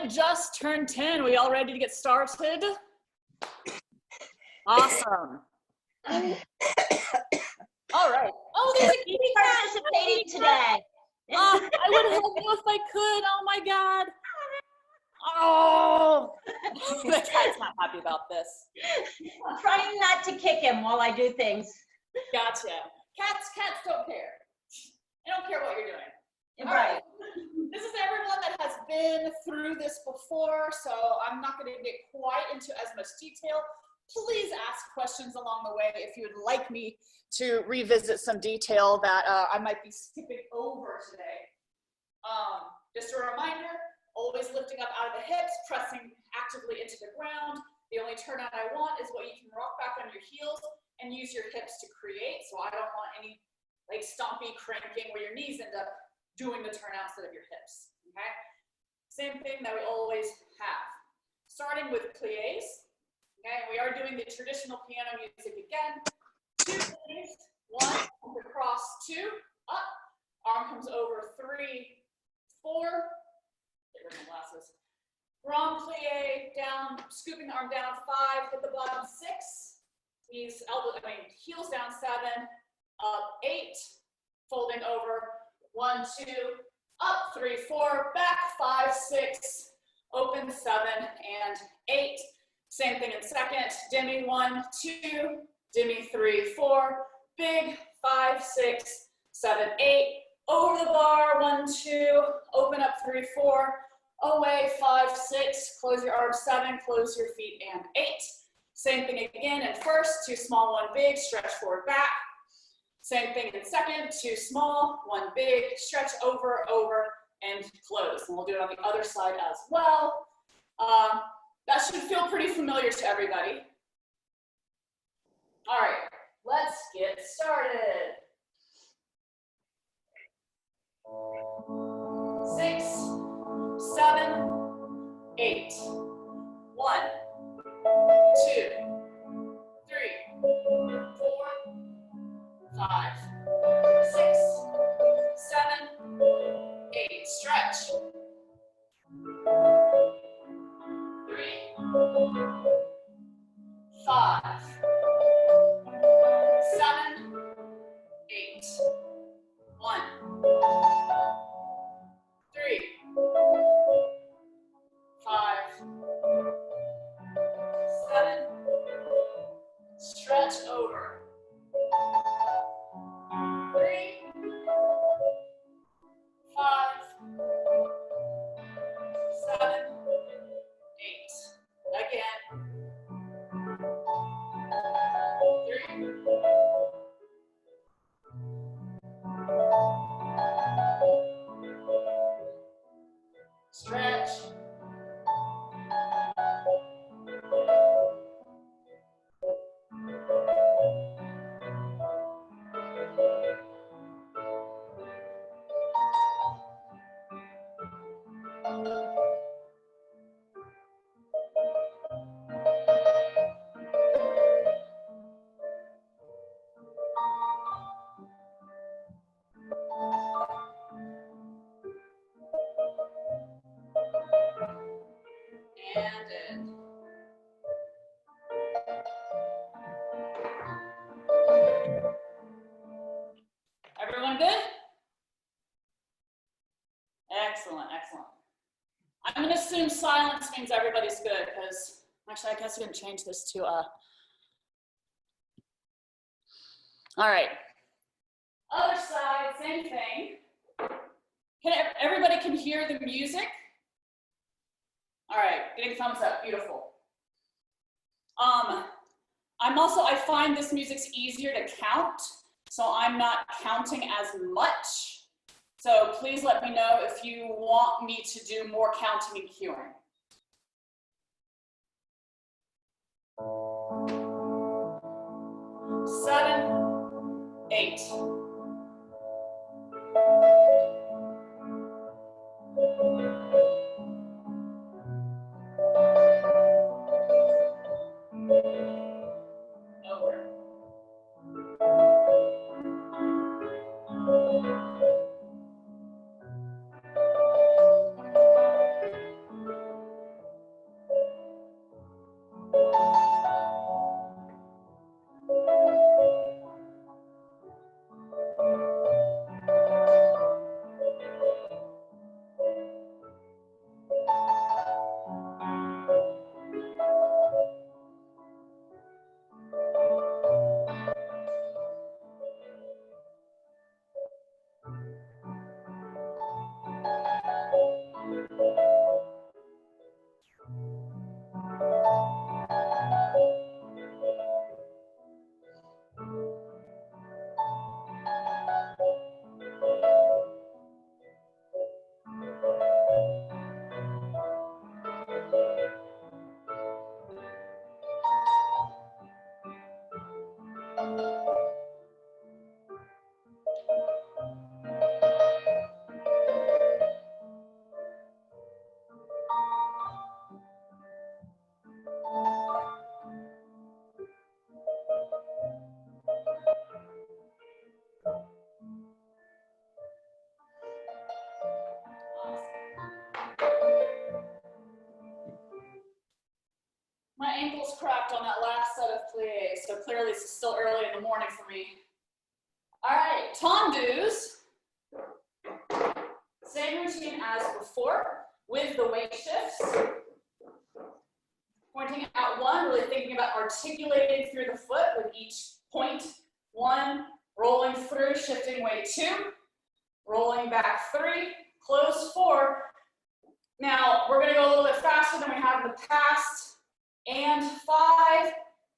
it just turned 10. We all ready to get started? Awesome. All right. Oh, there's a kitty participating today. I would help you if I could. Oh my God. Oh, the cat's not happy about this. I'm trying not to kick him while I do things. Gotcha. Cats don't care. They don't care what you're doing. Right. This is everyone that has been through this before, so I'm not going to get quite into as much detail. Please ask questions along the way if you would like me to revisit some detail that I might be skipping over today. Just a reminder, always lifting up out of the hips, pressing actively into the ground. The only turnout I want is what you can rock back on your heels and use your hips to create. So I don't want any like stompy cranking where your knees end up doing the turnout instead of your hips, okay? Same thing that we always have. Starting with plies, okay? We are doing the traditional piano music again. 2 plies, 1, across, 2, up, arm comes over, 3, 4, get rid of my glasses. Grand plie, down, scooping the arm down, 5, hit the bottom, 6, knees, heels down, 7, up, 8, folding over, 1, 2, up, 3, 4, back, 5, 6, open, 7, and 8. Same thing in second, demi, 1, 2, demi, 3, 4, big, 5, 6, 7, 8, over the bar, 1, 2, open up, 3, 4, away, 5, 6, close your arms, 7, close your feet, and 8. Same thing again in first, 2 small, 1 big, stretch forward, back. Same thing in second, 2 small, 1 big, stretch over, and close. And we'll do it on the other side as well. That should feel pretty familiar to everybody. All right, let's get started. 6, 7, 8. 1, 2, 3, 4, 5, 6, 7, 8. Stretch. 3, 5, 7, 8. 1, 3, 5, 7. Stretch over. 3, 5, 7, 8. Again. 3, 4. Stretch. 'Everyone good? Excellent, excellent. I'm going to assume silence means everybody's good because, actually, I guess I'm going to change this to, all right. Other side, same thing. Everybody can hear the music? All right, getting thumbs up, beautiful. I find this music's easier to count, so I'm not counting as much. So please let me know if you want me to do more counting and cueing. Seven, 8. Over. 3, cracked on that last set of plies, so clearly this is still early in the morning for me. All right, tendus. Same routine as before with the weight shifts. Pointing out one, really thinking about articulating through the foot with each point. One, rolling through, shifting weight. Two, rolling back. Three, close. Four. Now, we're going to go a little bit faster than we have in the past. And 5,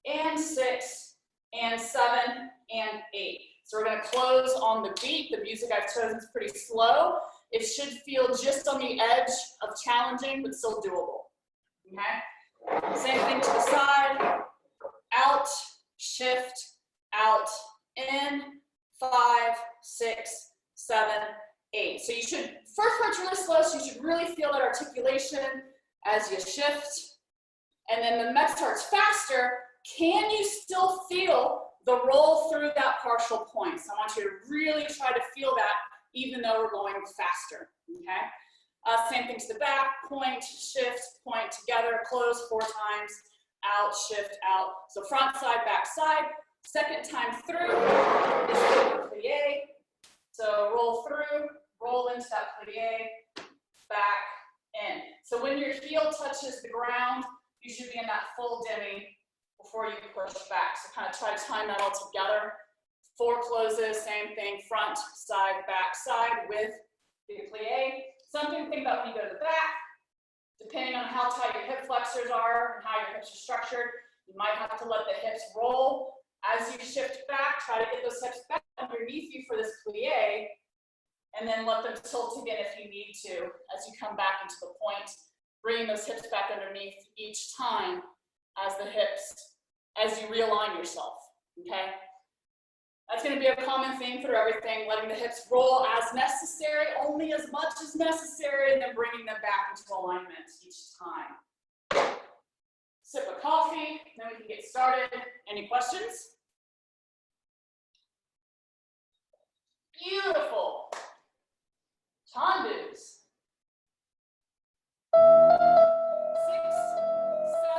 and 6, and 7, and 8. So we're going to close on the beat. The music I've chosen is pretty slow. It should feel just on the edge of challenging, but still doable. Okay? Same thing to the side. Out, shift, out, in. 5, 6, 7, 8. So you should, first part's really slow, so you should really feel that articulation as you shift. And then the next part's faster. Can you still feel the roll through that partial point? So I want you to really try to feel that even though we're going faster, okay? Same thing to the back, point, shift, point together, close 4 times, out, shift, out. So front side, back side. Second time through is the plie. So roll through, roll into that plie, back, in. So when your heel touches the ground, you should be in that full demi before you push back. So kind of try to time that all together. 4 closes, same thing, front, side, back, side with the plie. Something to think about when you go to the back. Depending on how tight your hip flexors are and how your hips are structured, you might have to let the hips roll. As you shift back, try to get those hips back underneath you for this plie, and then let them tilt again if you need to as you come back into the point. Bringing those hips back underneath each time as you realign yourself, okay? That's gonna be a common theme through everything, letting the hips roll as necessary, only as much as necessary, and then bringing them back into alignment each time. Sip of coffee, then we can get started. Any questions? Beautiful. Tendus. 6,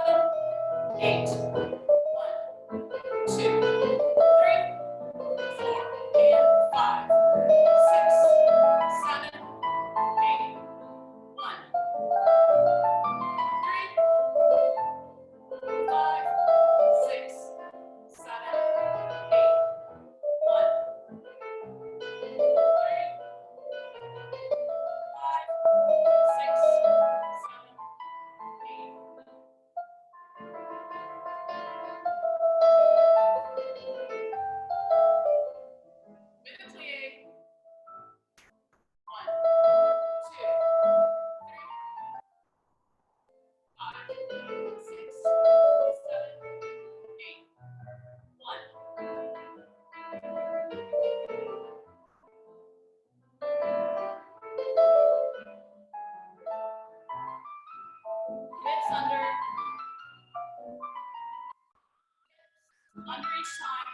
7, 8. 1, 2, 3, 4, and 5, 6, 7, 8. 1, 3, 5, 6, 7, 8. 1, 3, 5, 6, 7, 8. With the plie. 1, 2, 3, 5, 6, 7, 8. 1. Hips under each time.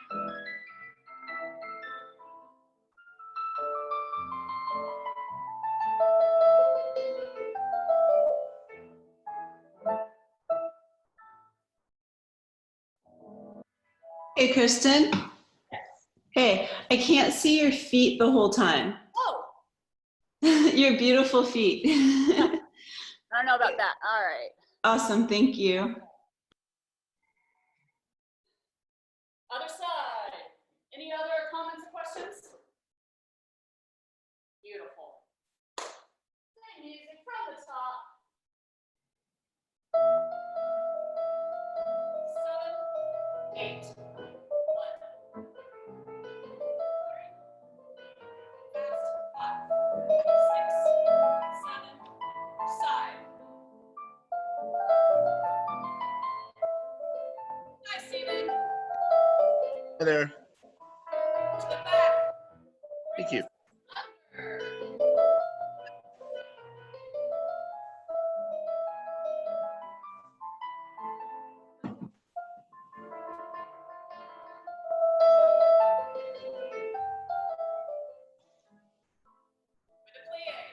Hey, Kristen. Hey, I can't see your feet the whole time. Oh, Your beautiful feet. I don't know about that. All right. Awesome, thank you. Other side. Any other comments or questions? Beautiful. Play music from the top. 7, 8. 1, 3. Fast. 5, 6, 7. Side. Hi, Steven. Hi there. To the back. Thank you. With a plie.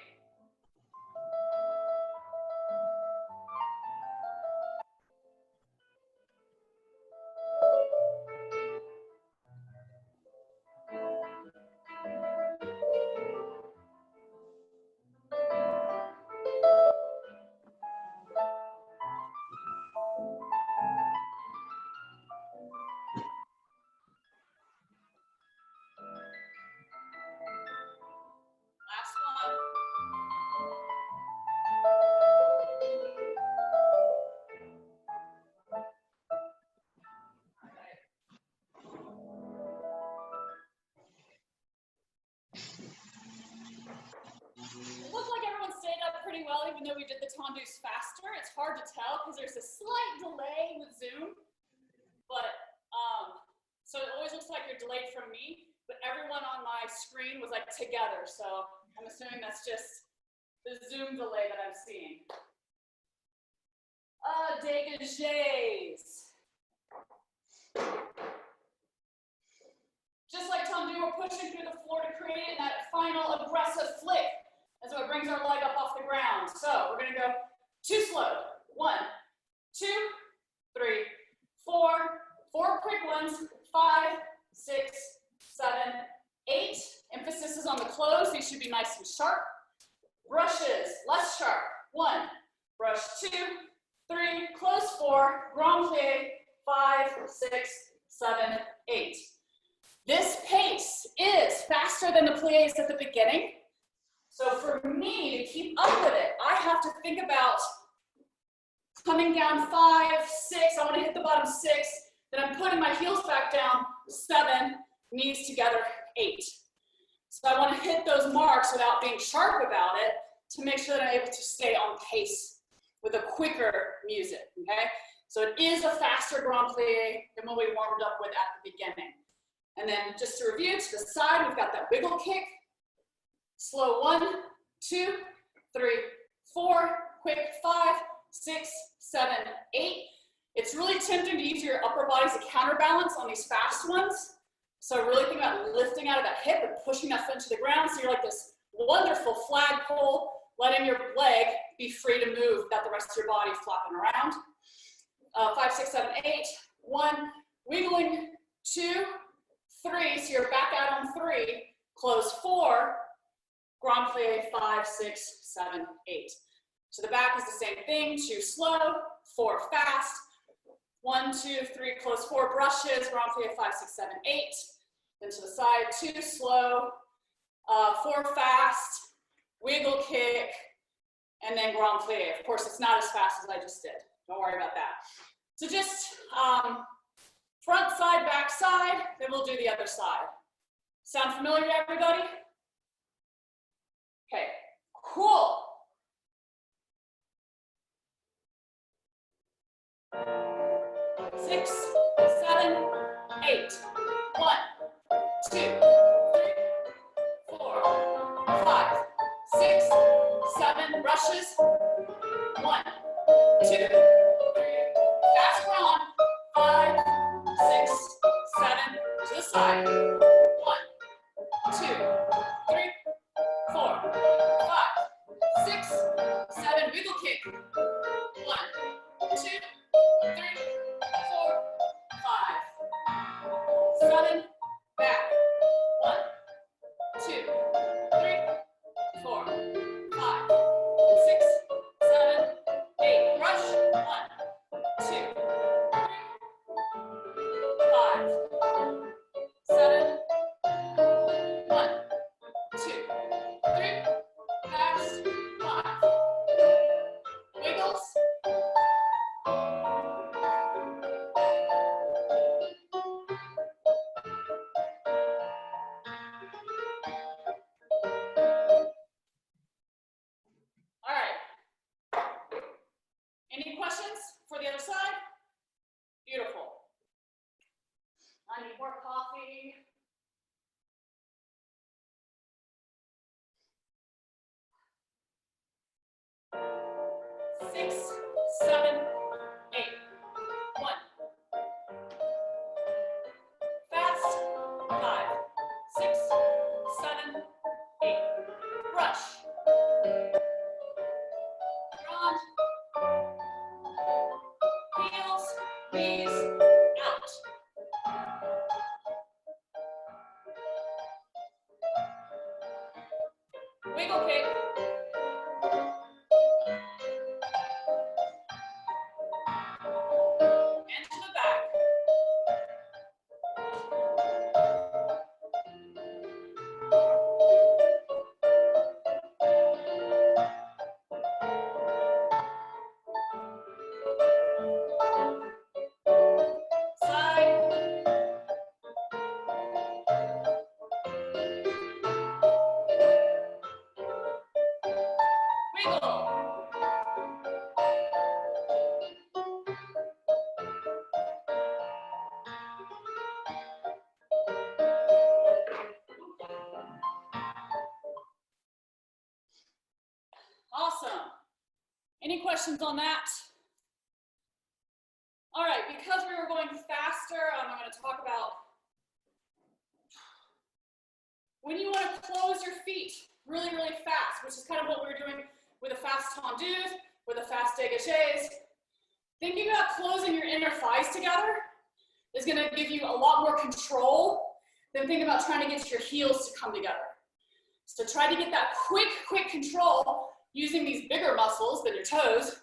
it's hard to tell because there's a slight delay with Zoom, but so it always looks like you're delayed from me, but everyone on my screen was like together, so I'm assuming that's just the Zoom delay that I'm seeing. Degages. Just like Tendu, we're pushing through the floor to create that final aggressive flick. And so it brings our leg up off the ground. So we're gonna go 2 slow. 1, 2, 3, 4, 4 quick ones, 5, 6, 7, 8. Emphasis is on the close. These should be nice and sharp. Brushes, less sharp. 1, brush 2, 3, close 4, grand plie, 5, 6, 7, 8. This pace is faster than the plies at the beginning. So for me to keep up with it, I have to think about coming down 5, 6, I want to hit the bottom 6, then I'm putting my heels back down, 7, knees together, 8. So I want to hit those marks without being sharp about it to make sure that I'm able to stay on pace with a quicker music, okay? So it is a faster grand plie than what we warmed up with at the beginning. And then just to review, to the side, we've got that wiggle kick. Slow 1, 2, 3, 4, quick 5, 6, 7, 8. It's really tempting to use your upper body as a counterbalance on these fast ones. So really think about lifting out of that hip and pushing that foot into the ground. So you're like this wonderful flagpole, letting your leg be free to move without the rest of your body flopping around. 5, 6, 7, 8. 1, wiggling, 2, 3. So you're back out on 3. Close 4. Grand plie, 5, 6, 7, 8. So the back is the same thing. 2 slow, 4 fast. 1, 2, 3, close 4 brushes. Grand plie, 5, 6, 7, 8. Then to the side, 2 slow, 4 fast, wiggle kick, and then grand plie. Of course, it's not as fast as I just did. Don't worry about that. So just front side, back side, then we'll do the other side. Sound familiar to everybody? Okay, cool. Six, 7, 8. 1, 2, 3, 4, 5, 6, 7. Brushes. 1, 2, 3. Fast run. 5, 6, 7. To the side. 1, 2, 3, 4, 5, 6, 7. Wiggle kick. 1, 2, 3, 4, 5, 7. Back. 1, 2, 3, 4, 5, 6, 7, 8. Brush. 1, 2, 3, 5, 7. 1, 2, 3. Fast. 5. Wiggles. All right. Any questions for the other side? Beautiful. I need more coffee. Six, 7, 8. 1. Fast. 5, 6, 7, 8. Brush. Front. Heels, knees, out. Wiggle kick. And to the back. Any questions on that? All right, because we were going faster, I'm going to talk about when you want to close your feet really, really fast, which is kind of what we were doing with the fast tendus, with the fast dégages. Thinking about closing your inner thighs together is going to give you a lot more control than thinking about trying to get your heels to come together. So try to get that quick control using these bigger muscles than your toes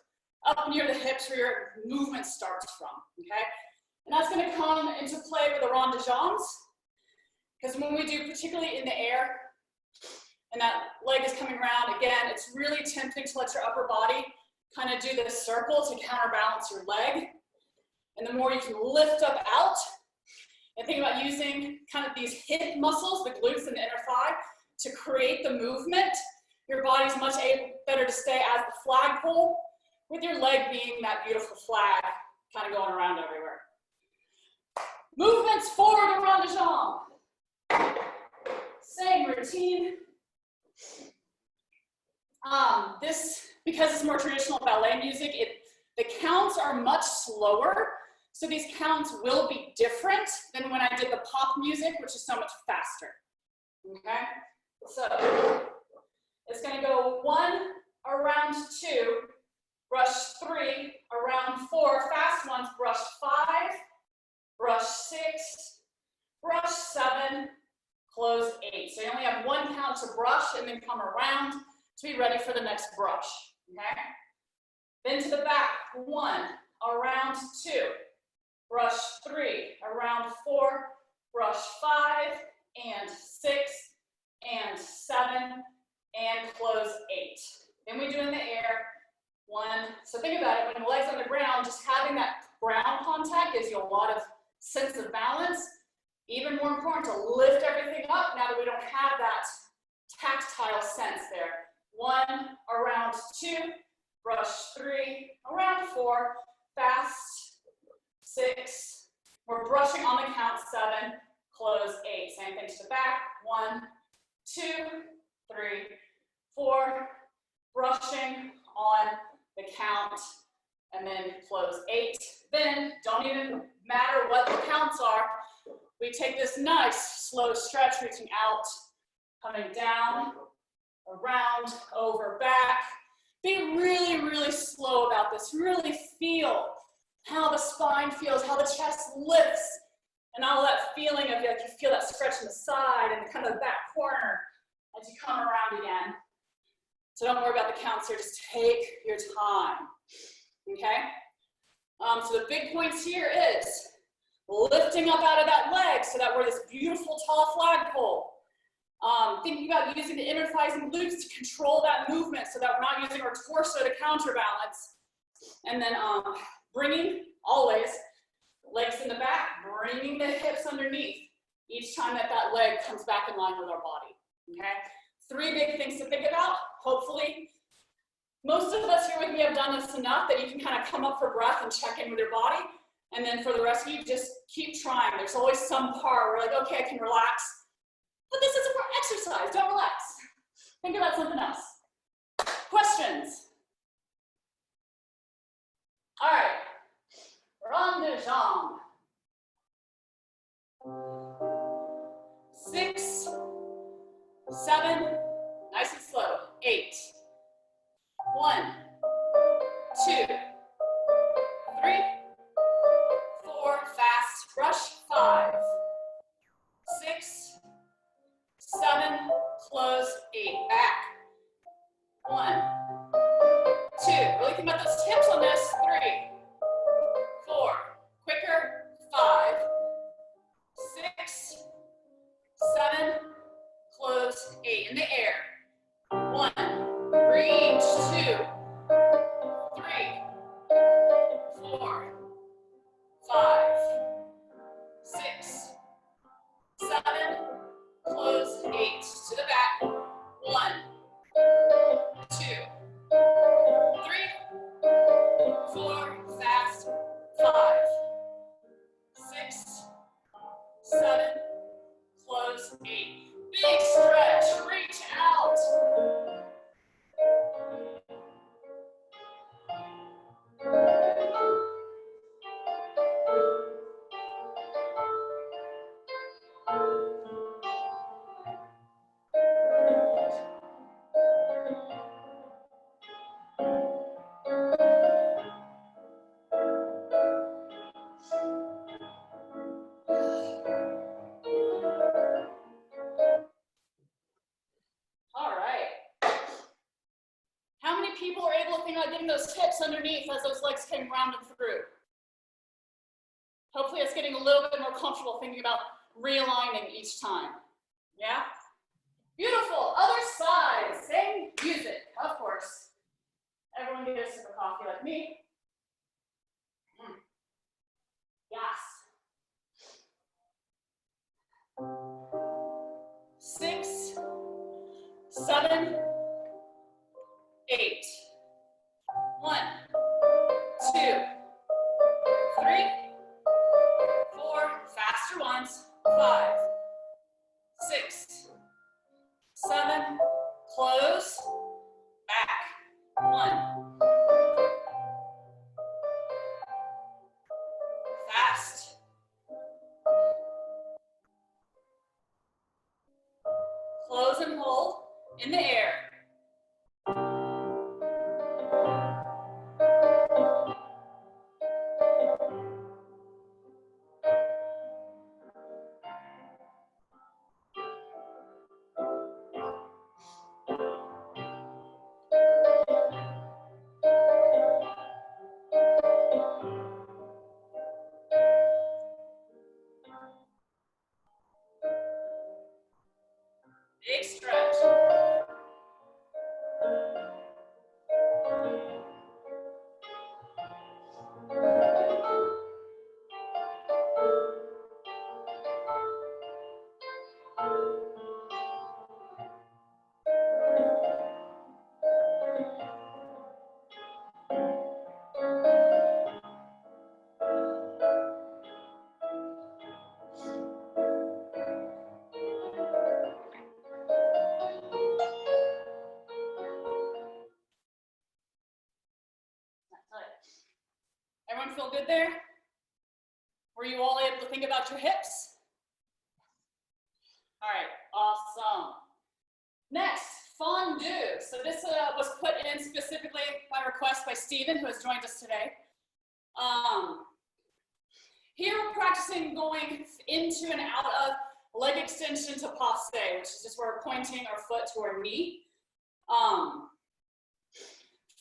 up near the hips where your movement starts from, okay? And that's going to come into play with the rond de jambes, because when we do, particularly in the air, and that leg is coming around, again, it's really tempting to let your upper body kind of do this circle to counterbalance your leg. And the more you can lift up out, and think about using kind of these hip muscles, the glutes and the inner thigh, to create the movement, your body's much better to stay as the flagpole, with your leg being that beautiful flag kind of going around everywhere. Movements forward around the jambe. Same routine. Because it's more traditional ballet music, the counts are much slower, so these counts will be different than when I did the pop music, which is so much faster. Okay? So it's going to go 1 around 2, brush 3, around 4, fast ones, brush 5, brush 6, brush 7, close 8. So you only have 1 count to brush and then come around to be ready for the next brush, okay? Then to the back, 1, around 2, brush 3, around 4, brush 5, and 6, and 7, and close 8. Then we do in the air, 1. So think about it, when the leg's on the ground, just having that ground contact gives you a lot of sense of balance. Even more important to lift everything up now that we don't have that tactile sense there. 1, around 2, brush 3, around 4, fast, 6, we're brushing on the count, 7, close 8. Same thing to the back, 1, 2, 3, 4, brushing on the count, and then close 8. Then, don't even matter what the counts are, we take this nice slow stretch, reaching out, coming down, around, over, back. Be really, really slow about this. Really feel how the spine feels, how the chest lifts, and all that feeling of like you feel that stretch in the side and kind of the back corner as you come around again. So don't worry about the counts here, just take your time, okay? So the big points here is lifting up out of that leg so that we're this beautiful tall flagpole. Thinking about using the inner thighs and glutes to control that movement so that we're not using our torso to counterbalance. And then bringing, always, legs in the back, bringing the hips underneath each time that that leg comes back in line with our body, okay? 3 big things to think about. Hopefully, most of us here with me have done this enough that you can kind of come up for breath and check in with your body. And then for the rest of you, just keep trying. There's always some part where we're like, okay, I can relax. But this isn't for exercise, don't relax. Think about something else. Questions? All right, rond de jambe. 6, 7, nice and slow, 8. 1, 2, 3, 4, fast, brush, 5, 6, 7, close, 8, back. 1, 2, really think about those hips on this, 3, 4, quicker, 5, 6, 7, close, 8, in the air. 1, reach, 2, 3, 4, 5, 6, 7, close, 8, to the back. 1, 2, 3, 4, fast, 5, 6, 7, close, 8. Big stretch, reach out. those hips underneath as those legs came round and through. Hopefully it's getting a little bit more comfortable thinking about realigning each time. Yeah? Beautiful. Other side. Same music, of course. Everyone get a sip of coffee like me. Yes. 6, 7, 8. 1, 2, 3, 4. Faster ones. 5, 6, 7. Close. Back. 1. Fast. Close and hold in the air. Big stretch. Everyone feel good there? Were you all able to think about your hips? All right, awesome. Next, Fondu. So this was put in specifically by request by Stephen, who has joined us today. Here we're practicing going into and out of leg extension to passe, which is just where we're pointing our foot to our knee.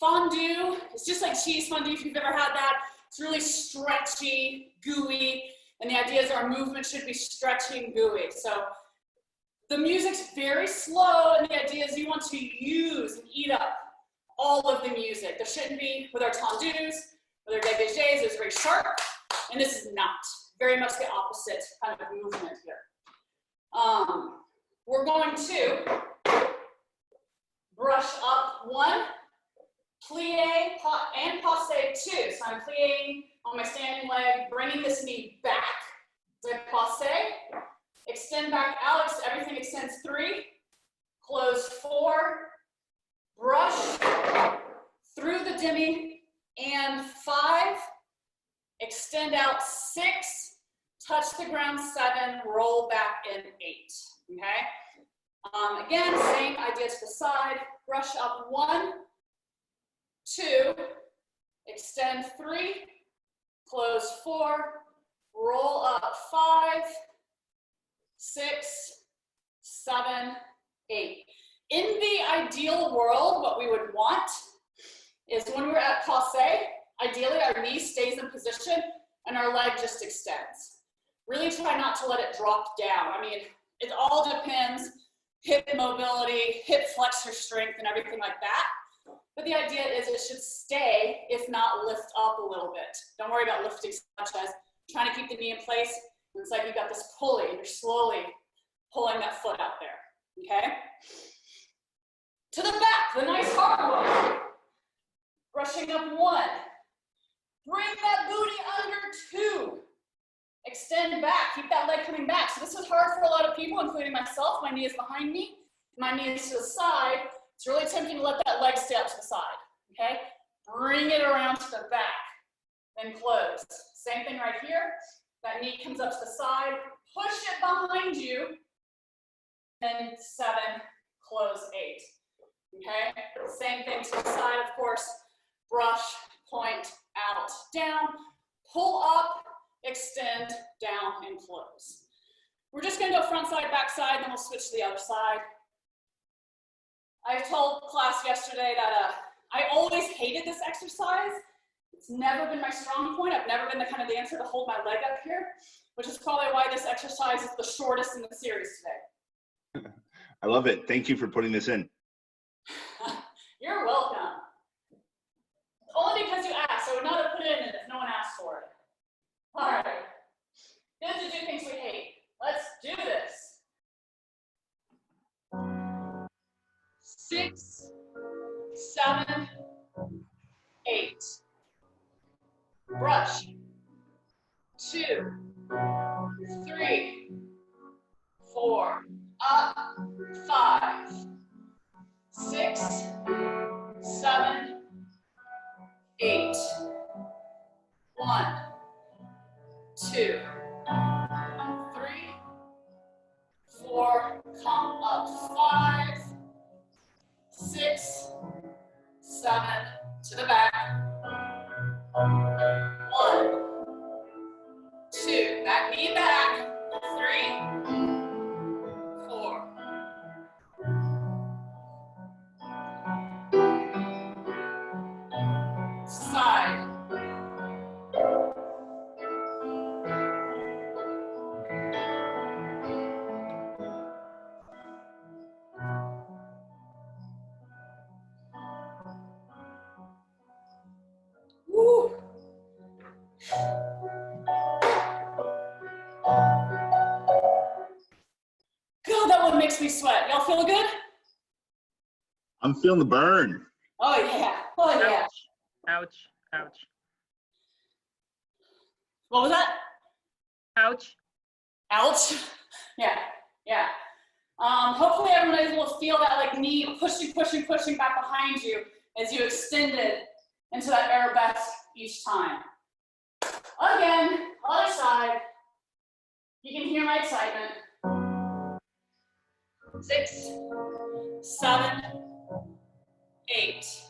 Fondu, it's just like cheese fondue if you've ever had that. It's really stretchy, gooey, and the idea is our movement should be stretchy and gooey. So the music's very slow, and the idea is you want to use and eat up all of the music. There shouldn't be, with our tendus, with our dégages, it's very sharp, and this is not. Very much the opposite kind of movement here. We're going to brush up 1, plie and passe 2. So I'm plieing on my standing leg, bringing this knee back. As I passe, extend back out, everything extends 3, close 4, brush through the demi, and 5, extend out 6, touch the ground 7, roll back in 8, okay? Again, same idea to the side, brush up 1, 2, extend 3, close 4, roll up 5, 6, 7, 8. In the ideal world, what we would want is when we're at passe, ideally our knee stays in position and our leg just extends. Really try not to let it drop down. I mean, it all depends, hip mobility, hip flexor strength, and everything like that. But the idea is it should stay, if not lift up a little bit. Don't worry about lifting so much as trying to keep the knee in place. And it's like you've got this pulley, and you're slowly pulling that foot out there, okay? To the back, the nice hard one. Brushing up 1. Bring that booty under 2. Extend back, keep that leg coming back. So this is hard for a lot of people, including myself. My knee is behind me, my knee is to the side. It's really tempting to let that leg stay up to the side, okay? Bring it around to the back, then close. Same thing right here. That knee comes up to the side, push it behind you, then 7, close 8, okay? Same thing to the side, of course. Brush, point, out, down, pull up, extend, down, and close. We're just gonna go front side, back side, then we'll switch to the other side. I told class yesterday that I always hated this exercise. It's never been my strong point. I've never been the kind of dancer to hold my leg up here, which is probably why this exercise is the shortest in the series today. I love it. Thank you for putting this in. You're welcome. Only because you asked. I would not have put it in if no one asked for it. All right. Good to do things we hate. Let's do this. 6, 7, 8. Brush. 2, 3, 4. Up. 5, 6, 7, 8. 1, 2, 3, 4. Come up. 5, 6, 7. To the back. 1, 2. Back knee back. 3, 4. Side. Woo. God, that one makes me sweat. Y'all feel good? I'm feeling the burn. Oh yeah. Oh yeah. Ouch, ouch, What was that? ouch. Ouch. Yeah. Yeah. Hopefully everyone is able to feel that like knee pushing back behind you as you extend it into that arabesque each time. Again, other side. You can hear my excitement. 6, 7, 8.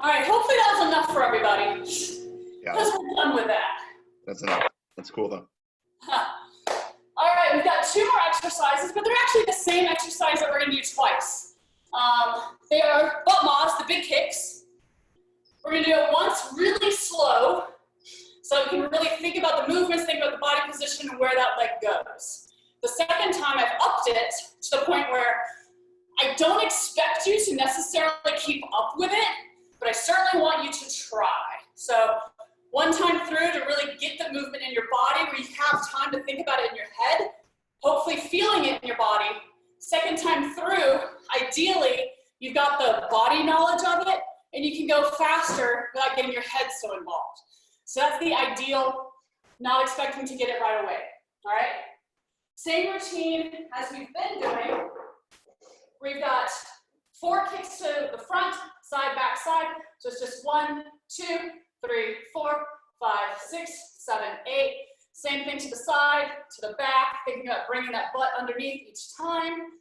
All right, hopefully that was enough for everybody. Yeah, Because we're done with that. that's enough. That's cool though. All right, we've got 2 more exercises, but they're actually the same exercise that we're gonna do twice. They are Battements, the big kicks. We're gonna do it once really slow, so we can really think about the movements, think about the body position and where that leg goes. The second time I've upped it to the point where I don't expect you to necessarily keep up with it, but I certainly want you to try. So one time through to really get the movement in your body where you have time to think about it in your head, hopefully feeling it in your body. Second time through, ideally, you've got the body knowledge of it and you can go faster without getting your head so involved. So that's the ideal, not expecting to get it right away, all right? Same routine as we've been doing. We've got 4 kicks to the front, side, back, side. So it's just 1, 2, 3, 4, 5, 6, 7, 8. Same thing to the side, to the back, thinking about bringing that butt underneath each time.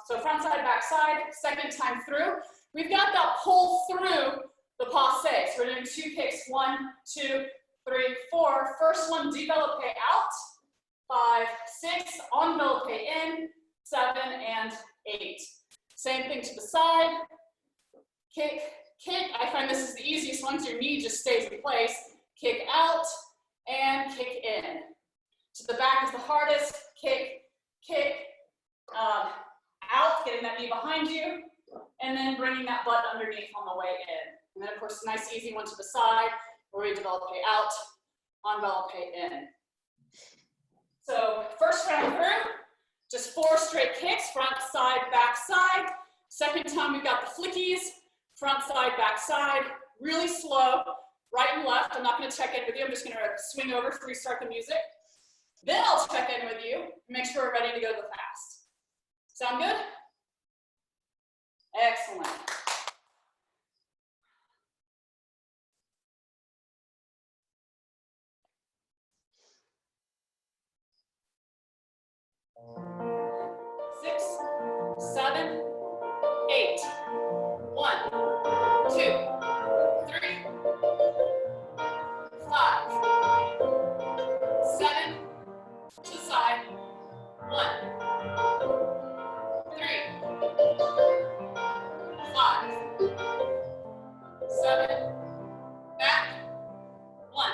So front side, back side, second time through. We've got that pull through the passe. So we're doing 2 kicks, 1, 2, 3, 4. First one, develope out. 5, 6, envelope in. 7 and 8. Same thing to the side. Kick, kick. I find this is the easiest one, so your knee just stays in place. Kick out and kick in. to the back is the hardest. Kick, kick, out, getting that knee behind you, and then bringing that butt underneath on the way in. And then of course, a nice easy one to the side, where we develop out, envelope in. So first round through, just 4 straight kicks, front, side, back, side. Second time we've got the flickies, front, side, back, side, really slow, right and left. I'm not gonna check in with you, I'm just gonna swing over to restart the music. Then I'll check in with you, and make sure we're ready to go to the fast. Sound good? Excellent. Six, 7, 8. 1, 2, 3, 5, 7, to the side. 1, 3, 5, 7, back. 1,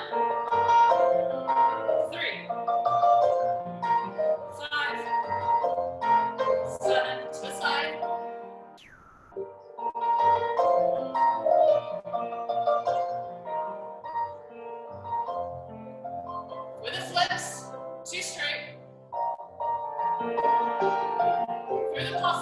3, 5, 7, to the side. With the flips, 2 straight. Through the plie.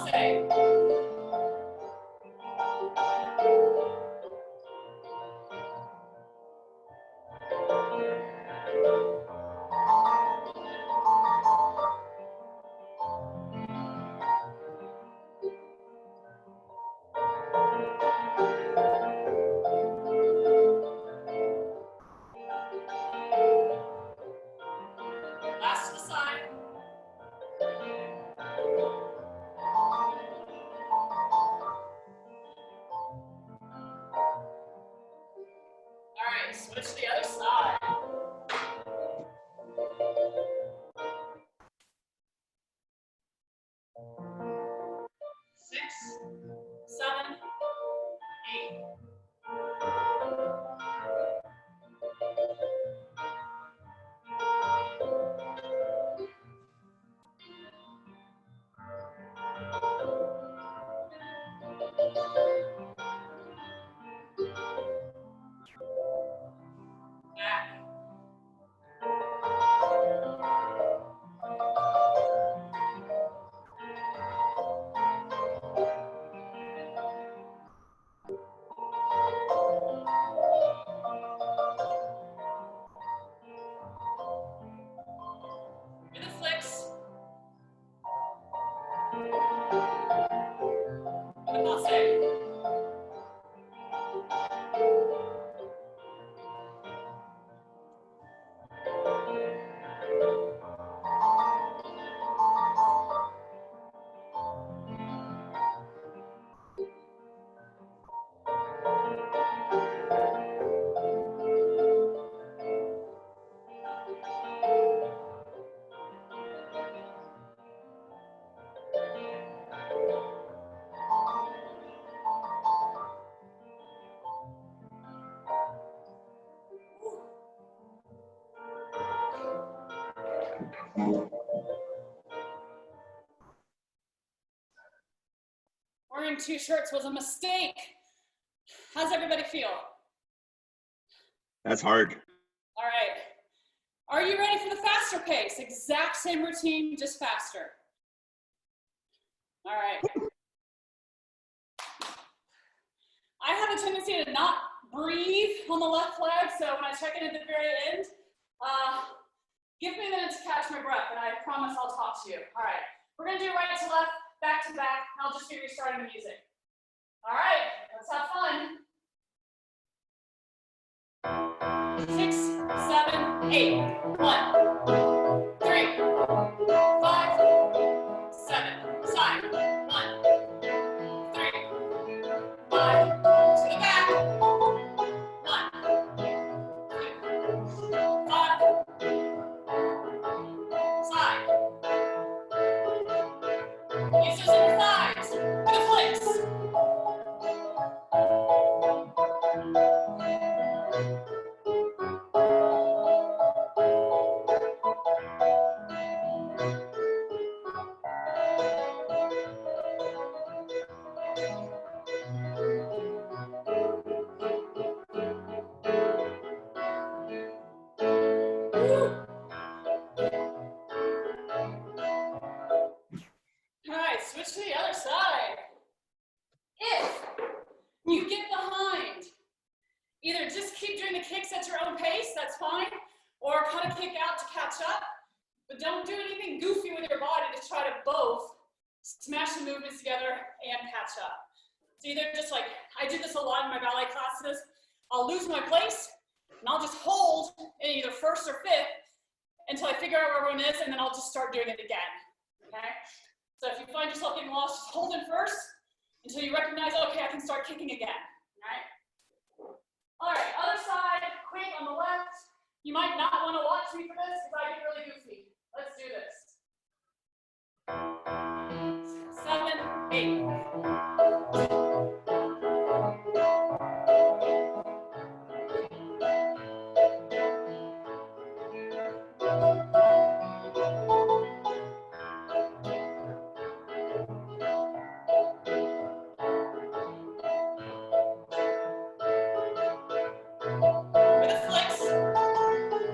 Last to the side. All right, switch to the other side. Six, 7, 8. Back. With the flicks. With the plie. Wearing 2 shirts was a mistake. How's everybody feel? That's hard. All right. Are you ready for the faster pace? Exact same routine, just faster. All right. I have a tendency to not breathe on the left leg, so when I check in at the very end, give me a minute to catch my breath, and I promise I'll talk to you. All right. We're going to do right to left, back to back, and I'll just be restarting the music. All right, let's have fun. 6, 7, 8. 1, 3, 5, 7. Side. 1, 3, 5. To the back. 1, 2, 5. Side. Use those inner thighs for the flicks. switch to the other side. If you get behind, either just keep doing the kicks at your own pace, that's fine, or cut a kick out to catch up, but don't do anything goofy with your body to try to both smash the movements together and catch up. So either just like, I do this a lot in my ballet classes, I'll lose my place, and I'll just hold in either first or fifth until I figure out where everyone is, and then I'll just start doing it again, okay? So if you find yourself getting lost, just hold in first until you recognize, okay, I can start kicking again, all right, other side, quick on the left. You might not want to watch me for this because I get really goofy. Let's do this. 7, 8. With a flex.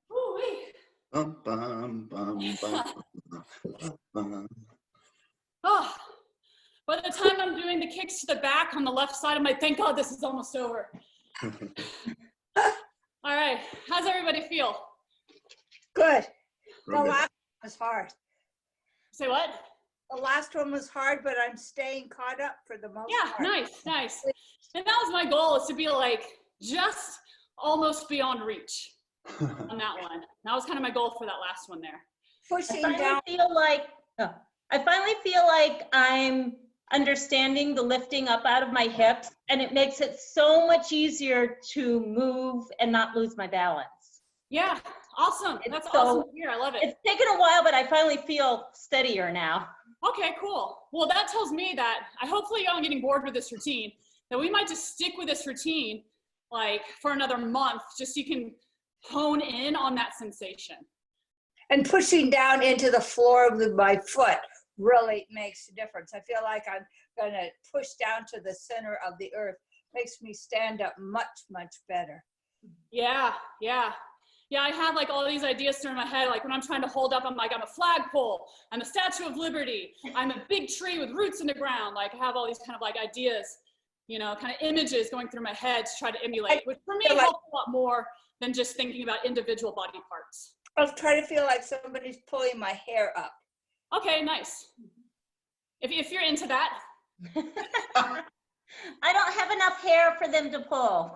Woo-wee. Bum, bum, bum, bum, bum. Oh, by the time I'm doing the kicks to the back on the left side, I'm like, thank God this is almost over. All right, how's everybody feel? Good. The Real good. last one was hard. Say what? The last one was hard, but I'm staying caught up for the most Yeah, part. nice. And that was my goal, is to be like, just almost beyond reach on that one. That was kind of my goal for that last one there. Pushing I down. finally feel like I'm understanding the lifting up out of my hips, and it makes it so much easier to move and not lose my balance. Yeah, awesome. It's That's so- awesome to hear. I love it. It's taken a while, but I finally feel steadier now. Okay, cool. Well, that tells me that hopefully y'all are getting bored with this routine, that we might just stick with this routine like for another month, just so you can hone in on that sensation. And pushing down into the floor with my foot really makes a difference. I feel like I'm going to push down to the center of the earth. Makes me stand up much, much better. Yeah. I have like all these ideas through my head. Like when I'm trying to hold up, I'm like, I'm a flagpole. I'm a Statue of Liberty. I'm a big tree with roots in the ground. Like I have all these kind of like ideas, you know, kind of images going through my head to try to emulate, which for me feel like- helps a lot more than just thinking about individual body parts. I'll try to feel like somebody's pulling my hair up. Okay, nice. If you're into that. I don't have enough hair for them to pull.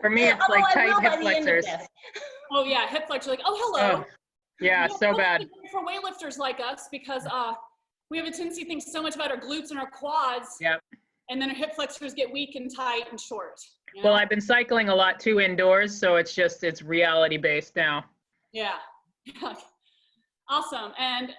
For me, it's Although like I tight will by hip the end of flexors. this. Oh yeah, hip flexor, like, oh, hello. Oh, yeah, You know, so totally bad. different for weightlifters like us, because we have a tendency to think so much about our glutes and our quads. Yep. And then our hip flexors get weak and tight and short. You Well, know? I've been cycling a lot too indoors, so it's reality based now. Yeah. Awesome. And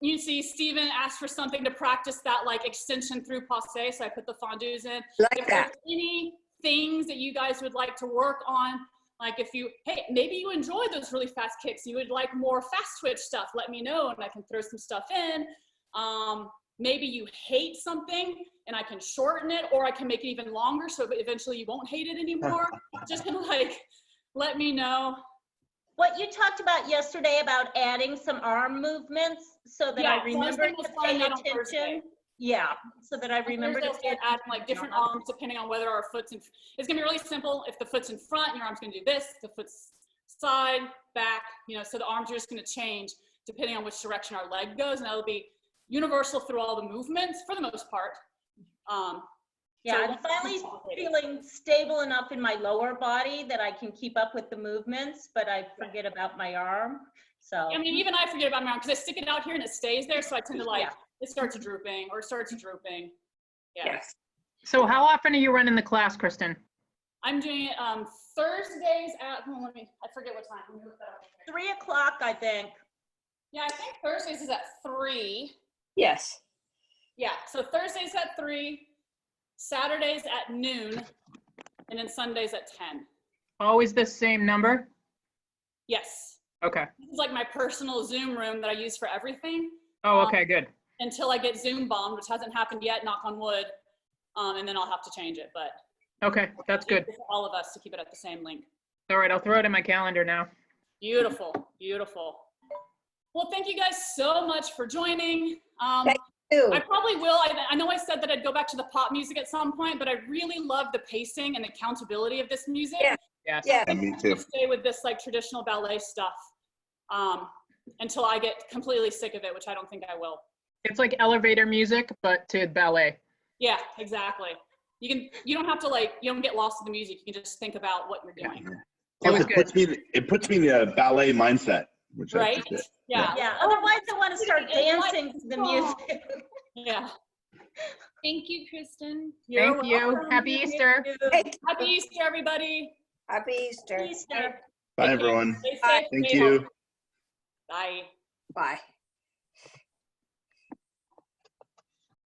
you see Steven asked for something to practice that like extension through passe, so I put the fondus in. Like If that. there's any things that you guys would like to work on, like if you, hey, maybe you enjoy those really fast kicks, you would like more fast twitch stuff, let me know and I can throw some stuff in. Maybe you hate something and I can shorten it, or I can make it even longer so eventually you won't hate it anymore. Just kind of like, let me know. What you talked about yesterday about adding some arm movements so that Yeah, I so I was remember thinking to of trying pay that on Thursday. attention. Yeah, so that I remember to Thursday, pay we'll add attention. like different arms depending on whether our foot's in. It's gonna be really simple. If the foot's in front, your arm's gonna do this. The foot's side, back. You know, so the arms are just gonna change depending on which direction our leg goes, and that'll be universal through all the movements for the most part. Yeah, So I'm once finally it's complicated. feeling stable enough in my lower body that I can keep up with the movements, but I forget about my arm. So I mean, even I forget about my arm because I stick it out here and it stays there, so I tend to like Yeah. it starts drooping or starts drooping. Yeah. Yes. So how often are you running the class, Kristen? I'm doing it Thursdays at. Oh, I forget what time. Let me look that up. 3 o'clock, I think. Yeah, I think Thursdays is at 3. Yes. Yeah, so Thursdays at 3, Saturdays at noon, and then Sundays at 10. Always the same number? Yes. Okay. This is like my personal Zoom room that I use for everything. Oh, okay, good. Until I get Zoom bombed, which hasn't happened yet, knock on wood, and then I'll have to change it. But Okay, that's good. for all of us to keep it at the same link. All right, I'll throw it in my calendar now. Beautiful, beautiful. Well, thank you guys so much for joining. Thank you. I probably will. I know I said that I'd go back to the pop music at some point, but I really love the pacing and the accountability of this music. Yeah. Yes. Yeah. And me too. Stay with this like traditional ballet stuff until I get completely sick of it, which I don't think I will. It's like elevator music, but to ballet. Yeah, exactly. You don't have to you don't get lost in the music. You can just think about what you're doing. Always Plus, it puts me in a ballet mindset, which I Right? appreciate. Yeah. Yeah, otherwise I want to start dancing to the music. Yeah. Thank you, Kristen. You're Thank you. welcome. Happy Easter. Happy Easter, everybody. Happy Easter. Easter. Bye, everyone. Stay safe. Bye. Thank stay you. healthy. Bye. Bye.